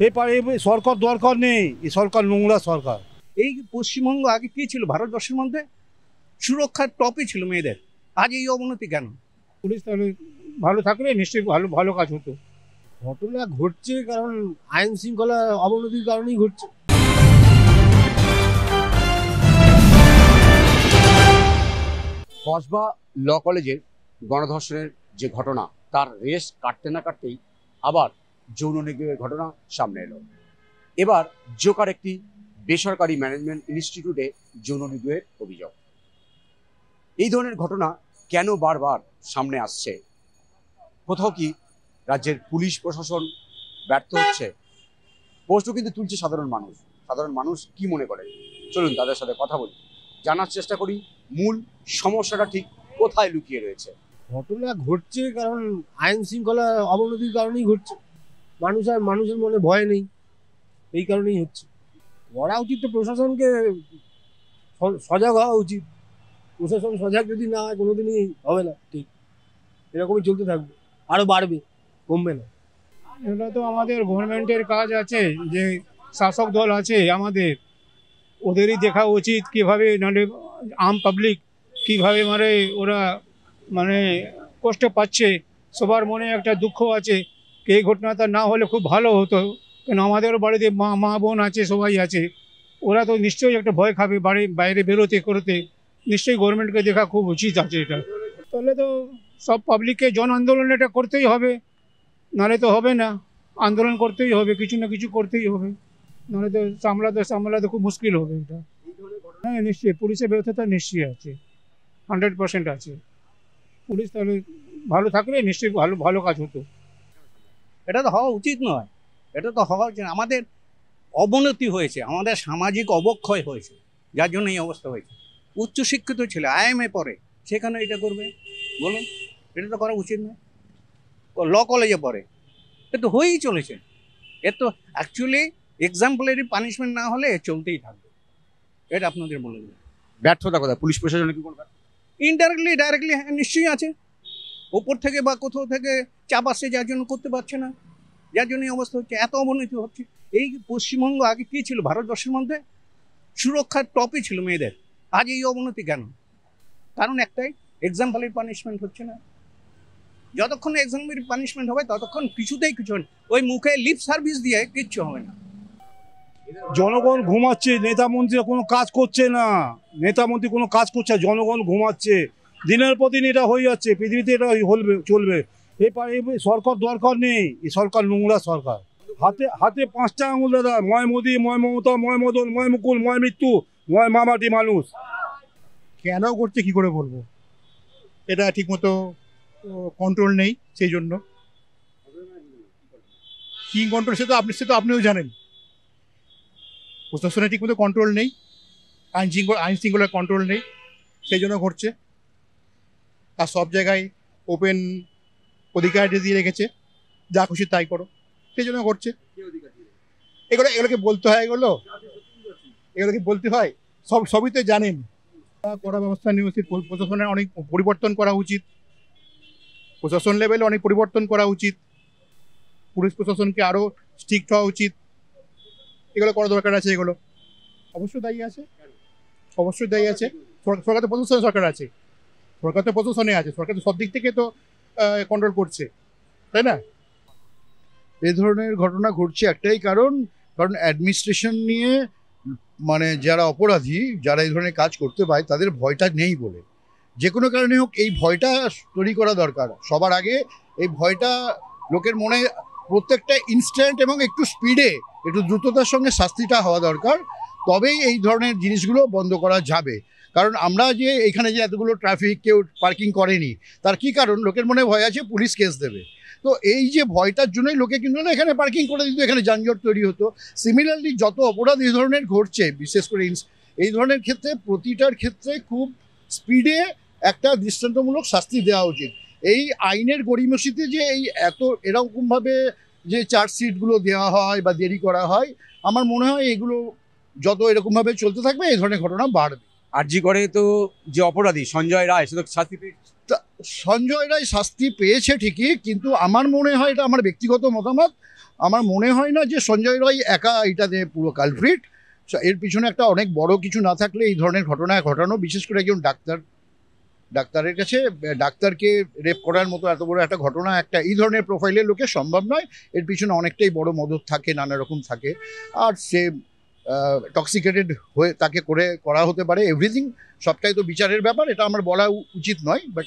এ সরকার দরকার নেই, এই সরকার নোংরা সরকার। এই পশ্চিমবঙ্গ আগে কি ছিল ভারতবর্ষের মধ্যে? সুরক্ষার টপে ছিল মেয়েদের, আজ এই অবনতি কেন? পুলিশ তাহলে ভালো থাকলে নিশ্চয়ই ভালো ভালো কাজ হতো। ঘটনা ঘটছে কারণ আইন শৃঙ্খলা অবনতির কারণেই ঘটছে। কসবা ল কলেজের গণধর্ষণের যে ঘটনা, তার রেশ কাটতে না কাটতেই আবার যৌন নিগ্রহের ঘটনা সামনে এলো। এবার জোকার একটি বেসরকারি ম্যানেজমেন্ট ইনস্টিটিউটে যৌন নিগ্রহের অভিযোগ। এই ধরনের ঘটনা কেন বারবার সামনে আসছে? কোথাও কি রাজ্যের পুলিশ প্রশাসন ব্যর্থ হচ্ছে? প্রশ্ন কিন্তু তুলছে সাধারণ মানুষ। সাধারণ মানুষ কি মনে করে, চলুন তাদের সাথে কথা বলি, জানার চেষ্টা করি মূল সমস্যাটা ঠিক কোথায় লুকিয়ে রয়েছে। ঘটনা ঘটছে কারণ আইন শৃঙ্খলা অবনতির কারণেই ঘটছে। মানুষের মনে ভয় নেই, এই কারণেই হচ্ছে। করা উচিত তো প্রশাসনকে, সজাগ হওয়া উচিত। প্রশাসন সজাগ যদি না হয় কোনোদিনই হবে না। ঠিক এরকমই চলতে থাকবে, আরো বাড়বে, কমবে না। এটা তো আমাদের গভর্নমেন্টের কাজ আছে, যে শাসক দল আছে আমাদের, ওদেরই দেখা উচিত কিভাবে, নাহলে আম পাবলিক কিভাবে ওরা কষ্ট পাচ্ছে। সবার মনে একটা দুঃখ আছে, এই ঘটনাটা না হলে খুব ভালো হতো। কেন আমাদেরও বাড়িতে মা বোন আছে, সবাই আছে, ওরা তো নিশ্চয়ই একটা ভয় খাবে বাইরে বেরোতে করতে। নিশ্চয়ই গভর্নমেন্টকে দেখা খুব উচিত আছে এটা। তাহলে তো সব পাবলিককে জন আন্দোলন এটা করতেই হবে, নাহলে তো হবে না। আন্দোলন করতেই হবে, কিছু না কিছু করতেই হবে, নাহলে তো সামলাতে খুব মুশকিল হবে এটা। হ্যাঁ নিশ্চয়ই পুলিশের ব্যর্থতা নিশ্চয়ই আছে, 100% আছে। পুলিশ তাহলে ভালো থাকলে নিশ্চয়ই ভালো ভালো কাজ হতো। এটা তো হওয়া উচিত নয়, এটা তো হওয়া উচিত। আমাদের অবনতি হয়েছে, আমাদের সামাজিক অবক্ষয় হয়েছে, যার জন্য এই অবস্থা হয়েছে। উচ্চশিক্ষিত ছেলে IMA পড়ে, সেখানে এটা করবে? বলুন, এটা তো করা উচিত নয়। ল কলেজে পড়ে, এ তো হয়েই চলেছে। এর তো অ্যাকচুয়ালি এক্সাম্পলারি পানিশমেন্ট না হলে চলতেই থাকবে। এটা আপনাদের বলে দেবে। ব্যর্থতা কোথায়? পুলিশ প্রশাসনের কি কোনো ইনডাইরেক্টলি ডাইরেক্টলি নিশ্চয়ই আছে। ওপর থেকে বা কোথাও থেকে চাপ আসছে, যার জন্য করতে পারছে না, যার জন্য এই অবস্থা হচ্ছে, এত অবনতি হচ্ছে। এই পশ্চিমবঙ্গ আগে কি ছিল ভারতবর্ষের মধ্যে? সুরক্ষার টপে ছিল মেয়েদের, আজ এই অবনতি কেন? কারণ একটাই, এক্সাম্পলারি পানিশমেন্ট হচ্ছে না। যতক্ষণ এক্সাম্পলারি পানিশমেন্ট হবে ততক্ষণ কিছুতেই কিছু হবে না। ওই মুখে লিপ সার্ভিস দিয়ে কিচ্ছু হবে না। জনগণ ঘুমাচ্ছে, নেতা মন্ত্রীরা কোনো কাজ করছে না। নেতা মন্ত্রী কোনো কাজ করছে, জনগণ ঘুমাচ্ছে। দিনের পর দিন এটা হয়ে যাচ্ছে, পৃথিবীতে এটা চলবে। এই সরকার দরকার নেই, এই সরকার নোংরা সরকার। হাতে হাতে 5টা আঙুল দাদা, ময় মোদী, ময় মমতা, ময় মদন, ময় মুকুল, ময় মৃত্যু, ময় মামাটি মানুষ। কেন করছে কি করে বলবো, এটা ঠিকমতো কন্ট্রোল নেই, সেই জন্য। কি কন্ট্রোল সে তো আপনিও জানেন। প্রশাসনের ঠিকমতো কন্ট্রোল নেই, আইন শৃঙ্খলার কন্ট্রোল নেই, সেই জন্য ঘটছে। আর সব জায়গায় ওপেন অধিকার দিয়ে রেখেছে, যা খুশি তাই করো, সেই জন্য ঘটছে। এগুলোকে বলতে হয়, এগুলোকে বলতে হয়, সবই তো জানেন। কড়া ব্যবস্থা নেওয়া উচিত, প্রশাসনের অনেক পরিবর্তন করা উচিত, প্রশাসন লেভেলে অনেক পরিবর্তন করা উচিত, পুলিশ প্রশাসনকে আরও স্ট্রিক্ট হওয়া উচিত। এগুলো করা দরকার আছে। এগুলো অবশ্যই দায়ী আছে, সরকার তো প্রশাসনে সরকার আছে, সরকার তো সব দিক থেকে তো কন্ট্রোল করছে, তাই না? এই ধরনের ঘটনা ঘটছে একটাই কারণ অ্যাডমিনিস্ট্রেশন নিয়ে যারা অপরাধী, যারা এই ধরনের কাজ করতে পায়, তাদের ভয়টা নেই বলে। যে কোনো কারণে হোক এই ভয়টা তৈরি করা দরকার। সবার আগে এই ভয়টা লোকের মনে প্রত্যেকটা ইনস্ট্যান্ট এবং একটু স্পিডে, একটু দ্রুততার সঙ্গে শাস্তিটা হওয়া দরকার, তবেই এই ধরনের জিনিসগুলো বন্ধ করা যাবে। কারণ আমরা যে এখানে যে এতগুলো ট্রাফিক কেউ পার্কিং করেনি, তার কি কারণ? লোকের মনে ভয় আছে পুলিশ কেস দেবে। তো এই যে ভয়টার জন্যই লোকে কিন্তু না এখানে পার্কিং করে দিত, এখানে যানজট তৈরি হতো। সিমিলারলি যত অপরাধ এই ধরনের ঘটছে, বিশেষ করে এই ধরনের ক্ষেত্রে প্রতিটার ক্ষেত্রে খুব স্পিডে একটা দৃষ্টান্তমূলক শাস্তি দেওয়া উচিত। এই আইনের গড়িমসিতে যে এরকমভাবে যে চার্জশিটগুলো দেওয়া হয় বা দেরি করা হয়, আমার মনে হয় এগুলো যত এরকমভাবে চলতে থাকবে এই ধরনের ঘটনা বাড়বে। আরজি করে তো যে অপরাধী সঞ্জয় রায়, সে তো শাস্তি পেয়েছে। সঞ্জয় রায় শাস্তি পেয়েছে ঠিকই, কিন্তু আমার মনে হয়, এটা আমার ব্যক্তিগত মতামত, আমার মনে হয় না যে সঞ্জয় রায় একা এটাতে পুরো কালপ্রিট। এর পিছনে একটা অনেক বড় কিছু না থাকলে এই ধরনের ঘটনা ঘটানো, বিশেষ করে একজন ডাক্তারের কাছে, ডাক্তারকে রেপ করার মতো এত বড় একটা ঘটনা একটা এই ধরনের প্রোফাইলের লোকের সম্ভব নয়। এর পিছনে অনেকটাই বড় মদত থাকে, নানা রকম থাকে, আর সে টক্সিকেটেড হয়ে তাকে করা হতে পারে। এভরিথিং সবটাই তো বিচারের ব্যাপার, এটা আমার বলা উচিত নয়, বাট